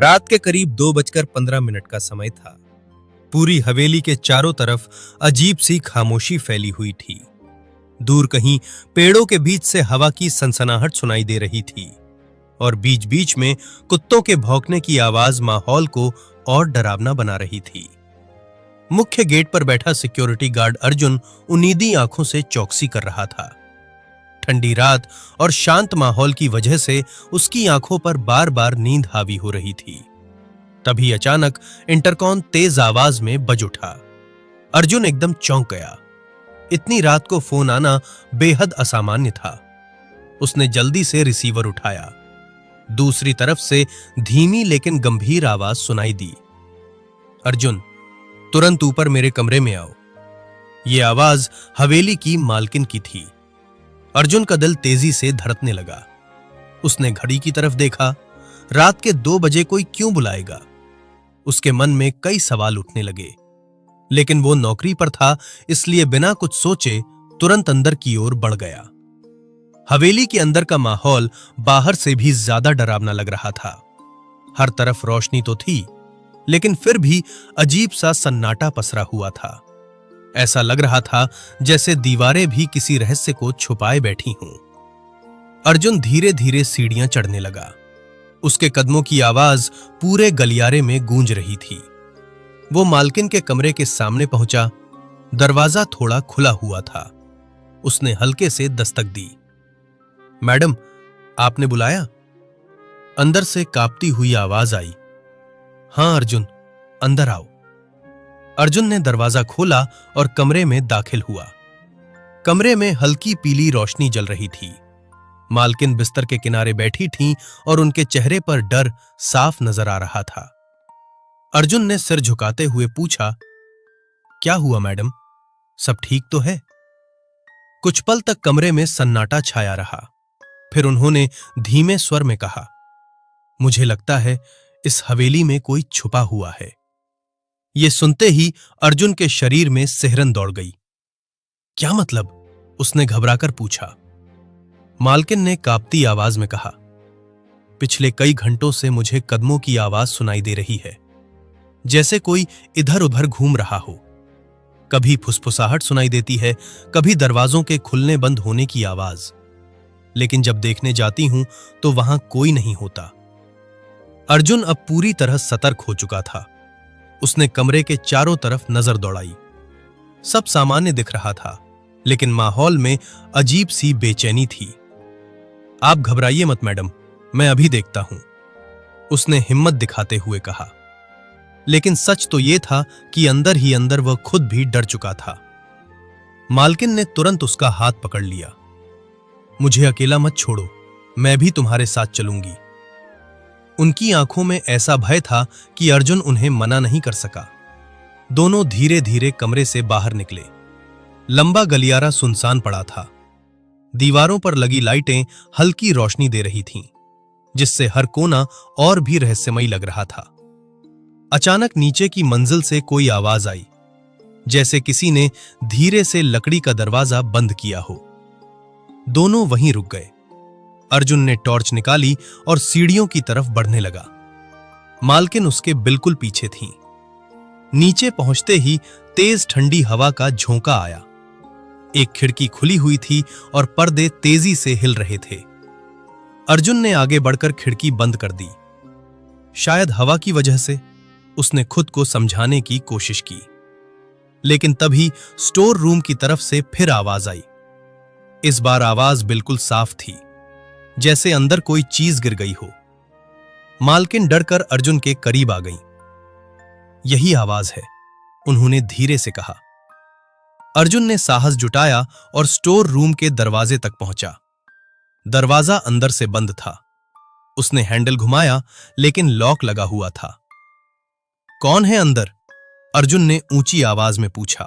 रात के करीब 2:15 का समय था। पूरी हवेली के चारों तरफ अजीब सी खामोशी फैली हुई थी। दूर कहीं पेड़ों के बीच से हवा की सनसनाहट सुनाई दे रही थी और बीच बीच में कुत्तों के भौंकने की आवाज माहौल को और डरावना बना रही थी। मुख्य गेट पर बैठा सिक्योरिटी गार्ड अर्जुन उन्नीदी आंखों से चौकसी कर रहा था। ठंडी रात और शांत माहौल की वजह से उसकी आंखों पर बार बार नींद हावी हो रही थी। तभी अचानक इंटरकॉम तेज आवाज में बज उठा। अर्जुन एकदम चौंक गया। इतनी रात को फोन आना बेहद असामान्य था। उसने जल्दी से रिसीवर उठाया। दूसरी तरफ से धीमी लेकिन गंभीर आवाज सुनाई दी। अर्जुन, तुरंत ऊपर मेरे कमरे में आओ। यह आवाज हवेली की मालकिन की थी। अर्जुन का दिल तेजी से धड़कने लगा। उसने घड़ी की तरफ देखा। रात के 2 बजे कोई क्यों बुलाएगा? उसके मन में कई सवाल उठने लगे, लेकिन वो नौकरी पर था, इसलिए बिना कुछ सोचे तुरंत अंदर की ओर बढ़ गया। हवेली के अंदर का माहौल बाहर से भी ज्यादा डरावना लग रहा था। हर तरफ रोशनी तो थी, लेकिन फिर भी अजीब सा सन्नाटा पसरा हुआ था। ऐसा लग रहा था जैसे दीवारें भी किसी रहस्य को छुपाए बैठी हों। अर्जुन धीरे धीरे सीढ़ियां चढ़ने लगा। उसके कदमों की आवाज पूरे गलियारे में गूंज रही थी। वो मालकिन के कमरे के सामने पहुंचा। दरवाजा थोड़ा खुला हुआ था। उसने हल्के से दस्तक दी। मैडम, आपने बुलाया? अंदर से कांपती हुई आवाज आई। हां अर्जुन, अंदर आओ। अर्जुन ने दरवाजा खोला और कमरे में दाखिल हुआ। कमरे में हल्की पीली रोशनी जल रही थी। मालकिन बिस्तर के किनारे बैठी थीं और उनके चेहरे पर डर साफ नजर आ रहा था। अर्जुन ने सिर झुकाते हुए पूछा, क्या हुआ मैडम, सब ठीक तो है? कुछ पल तक कमरे में सन्नाटा छाया रहा। फिर उन्होंने धीमे स्वर में कहा, मुझे लगता है इस हवेली में कोई छुपा हुआ है। ये सुनते ही अर्जुन के शरीर में सिहरन दौड़ गई। क्या मतलब? उसने घबराकर पूछा। मालकिन ने कांपती आवाज में कहा, पिछले कई घंटों से मुझे कदमों की आवाज सुनाई दे रही है, जैसे कोई इधर उधर घूम रहा हो। कभी फुसफुसाहट सुनाई देती है, कभी दरवाजों के खुलने बंद होने की आवाज। लेकिन जब देखने जाती हूं तो वहां कोई नहीं होता। अर्जुन अब पूरी तरह सतर्क हो चुका था। उसने कमरे के चारों तरफ नजर दौड़ाई। सब सामान्य दिख रहा था, लेकिन माहौल में अजीब सी बेचैनी थी। आप घबराइए मत मैडम, मैं अभी देखता हूं, उसने हिम्मत दिखाते हुए कहा। लेकिन सच तो यह था कि अंदर ही अंदर वह खुद भी डर चुका था। मालकिन ने तुरंत उसका हाथ पकड़ लिया। मुझे अकेला मत छोड़ो, मैं भी तुम्हारे साथ चलूंगी। उनकी आंखों में ऐसा भय था कि अर्जुन उन्हें मना नहीं कर सका। दोनों धीरे धीरे कमरे से बाहर निकले। लंबा गलियारा सुनसान पड़ा था। दीवारों पर लगी लाइटें हल्की रोशनी दे रही थीं, जिससे हर कोना और भी रहस्यमयी लग रहा था। अचानक नीचे की मंजिल से कोई आवाज आई, जैसे किसी ने धीरे से लकड़ी का दरवाजा बंद किया हो। दोनों वहीं रुक गए। अर्जुन ने टॉर्च निकाली और सीढ़ियों की तरफ बढ़ने लगा। मालकिन उसके बिल्कुल पीछे थीं। नीचे पहुंचते ही तेज ठंडी हवा का झोंका आया। एक खिड़की खुली हुई थी और पर्दे तेजी से हिल रहे थे। अर्जुन ने आगे बढ़कर खिड़की बंद कर दी। शायद हवा की वजह से, उसने खुद को समझाने की कोशिश की। लेकिन तभी स्टोर रूम की तरफ से फिर आवाज आई। इस बार आवाज बिल्कुल साफ थी, जैसे अंदर कोई चीज गिर गई हो। मालकिन डरकर अर्जुन के करीब आ गईं। यही आवाज है, उन्होंने धीरे से कहा। अर्जुन ने साहस जुटाया और स्टोर रूम के दरवाजे तक पहुंचा। दरवाजा अंदर से बंद था। उसने हैंडल घुमाया, लेकिन लॉक लगा हुआ था। कौन है अंदर? अर्जुन ने ऊंची आवाज में पूछा।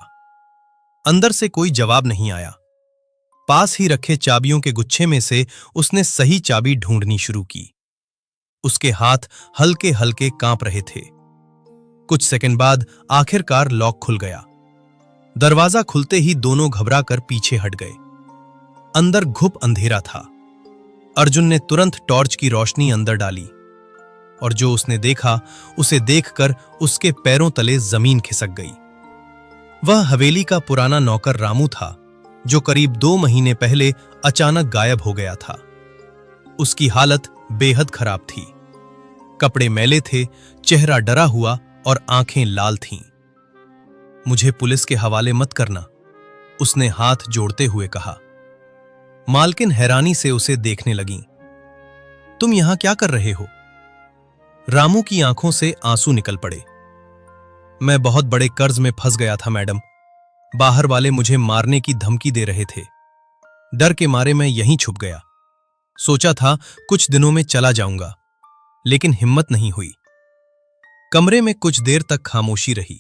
अंदर से कोई जवाब नहीं आया। पास ही रखे चाबियों के गुच्छे में से उसने सही चाबी ढूंढनी शुरू की। उसके हाथ हल्के हल्के कांप रहे थे। कुछ सेकंड बाद आखिरकार लॉक खुल गया। दरवाजा खुलते ही दोनों घबराकर पीछे हट गए। अंदर घुप अंधेरा था। अर्जुन ने तुरंत टॉर्च की रोशनी अंदर डाली और जो उसने देखा उसे देखकर उसके पैरों तले जमीन खिसक गई। वह हवेली का पुराना नौकर रामू था, जो करीब 2 महीने पहले अचानक गायब हो गया था। उसकी हालत बेहद खराब थी। कपड़े मैले थे, चेहरा डरा हुआ और आंखें लाल थीं। मुझे पुलिस के हवाले मत करना, उसने हाथ जोड़ते हुए कहा। मालकिन हैरानी से उसे देखने लगीं। तुम यहां क्या कर रहे हो? रामू की आंखों से आंसू निकल पड़े। मैं बहुत बड़े कर्ज में फंस गया था मैडम। बाहर वाले मुझे मारने की धमकी दे रहे थे। डर के मारे मैं यहीं छुप गया। सोचा था कुछ दिनों में चला जाऊंगा, लेकिन हिम्मत नहीं हुई। कमरे में कुछ देर तक खामोशी रही।